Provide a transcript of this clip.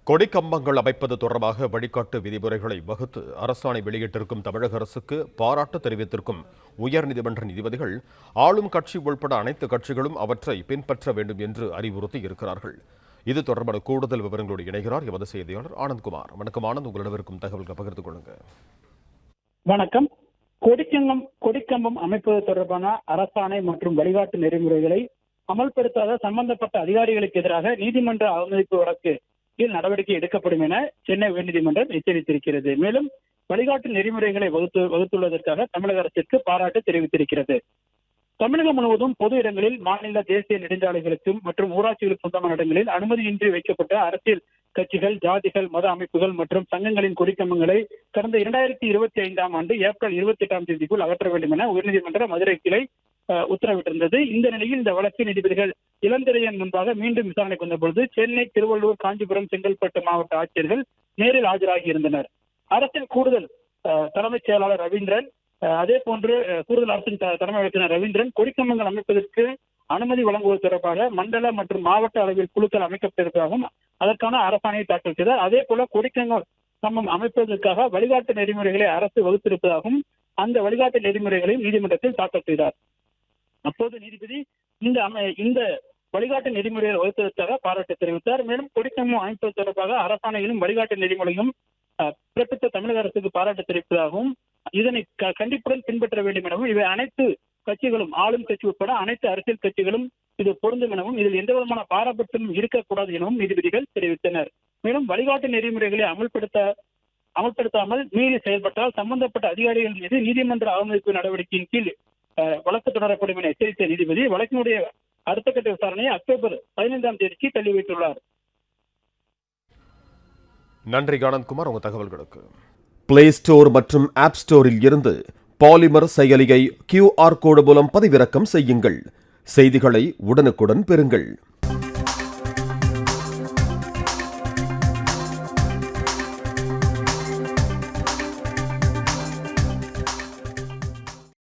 கொடிக்கம்பங்கள் அமைப்பது தொடர்பாக வழிகாட்டு விதிமுறைகளை வகுத்து அரசாணை வெளியிட்டிருக்கும் தமிழக அரசுக்கு பாராட்டு தெரிவித்திருக்கும் உயர்நீதிமன்ற நீதிபதிகள் ஆளும் கட்சி உள்பட அனைத்து கட்சிகளும் அவற்றை பின்பற்ற வேண்டும் என்று அறிவுறுத்தி இருக்கிறார்கள். இது தொடர்பான கூடுதல் விவரங்களோடு இணைகிறார் எமது செய்தியாளர் ஆனந்த்குமார். வணக்கம் ஆனந்த், உங்களிடம் இருக்கும் தகவல்களை பகிர்ந்து கொள்ளுங்க. வணக்கம். கொடிக்கம்பம் அமைப்பது தொடர்பான அரசாணை மற்றும் வழிகாட்டு நெறிமுறைகளை அமல்படுத்தாத சம்பந்தப்பட்ட அதிகாரிகளுக்கு எதிராக நீதிமன்ற அவமதிப்பு வழக்கு கீழ் நடவடிக்கை எடுக்கப்படும் என சென்னை உயர்நீதிமன்றம் எச்சரித்திருக்கிறது. மேலும் வழிகாட்டு நெறிமுறைகளை வகுத்துள்ளதற்காக தமிழக அரசிற்கு பாராட்டு தெரிவித்திருக்கிறது. தமிழகம் முழுவதும் பொது இடங்களில் மாநில தேசிய நெடுஞ்சாலைகளுக்கும் மற்றும் ஊராட்சிகளுக்கு சொந்தமான இடங்களில் அனுமதியின்றி வைக்கப்பட்ட அரசியல் கட்சிகள், ஜாதிகள், மத அமைப்புகள் மற்றும் சங்கங்களின் கொடிக்கம்பங்களை கடந்த 2025 ஆண்டு ஏப்ரல் 28ஆம் தேதிக்குள் அகற்ற வேண்டும் என உயர்நீதிமன்ற மதுரை கிளை உத்தரவிட்டிருந்தது. இந்த நிலையில் இந்த வழக்கு நீதிபதிகள் இளந்திரையன் முன்பாக மீண்டும் விசாரணைக்கு வந்தபொழுது சென்னை, திருவள்ளூர், காஞ்சிபுரம், செங்கல்பட்டு மாவட்ட ஆட்சியர்கள் நேரில் ஆஜராகி இருந்தனர். அரசின் கூடுதல் தலைமைச் செயலாளர் ரவீந்திரன், அதே போன்று கூடுதல் அரசின் தலைமை வழக்கறிஞர் ரவீந்திரன் கொடிக்கம்பங்கள் அமைப்பதற்கு அனுமதி வழங்குவது தொடர்பாக மண்டல மற்றும் மாவட்ட அளவில் குழுக்கள் அமைக்கப்பட்டிருப்பதாகவும் அதற்கான அரசாணையை தாக்கல் செய்தார். அதே போல கொடிக்கம்பம் அமைப்பதற்காக வழிகாட்டு நெறிமுறைகளை அரசு வகுத்திருப்பதாகவும் அந்த வழிகாட்டு நெறிமுறைகளையும் நீதிமன்றத்தில் தாக்கல் செய்தார். அப்போது நீதிபதி இந்த வழிகாட்டு நெறிமுறைகளை வகுத்ததற்காக பாராட்டு தெரிவித்தார். மேலும் கொடிக்கம்பம் அமைப்பது தொடர்பாக அரசாணையிலும் வழிகாட்டு நெறிமுறையும் பிறப்பித்த தமிழக அரசுக்கு பாராட்டு தெரிவிப்பதாகவும் இதனை கண்டிப்புடன் பின்பற்ற வேண்டும் எனவும் இவை அனைத்து கட்சிகளும், ஆளும் கட்சி உட்பட அனைத்து அரசியல் கட்சிகளும் இது பொருந்தும் எனவும் இதில் எந்த விதமான பாரபட்சமும் இருக்கக்கூடாது எனவும் நீதிபதிகள் தெரிவித்தனர். மேலும் வழிகாட்டு நெறிமுறைகளை அமல்படுத்தாமல் மீறி செயல்பட்டால் சம்பந்தப்பட்ட அதிகாரிகள் மீது நீதிமன்ற அவமதிப்பு நடவடிக்கையின் கீழ் வழக்கு தொடரப்படும் என எச்சரித்த நீதிபதி வழக்கினுடைய அடுத்த கட்ட விசாரணையை அக்டோபர் 15ஆம் தேதிக்கு தள்ளி வைத்துள்ளார். நன்றி ஆனந்த்குமார், உங்க தகவல்களுக்கு. பிளே ஸ்டோர் மற்றும் ஆப் ஸ்டோரில் இருந்து பாலிமர் செயலியை QR கோடு மூலம் பதிவிறக்கம் செய்யுங்கள். செய்திகளை உடனுக்குடன் பெறுங்கள்.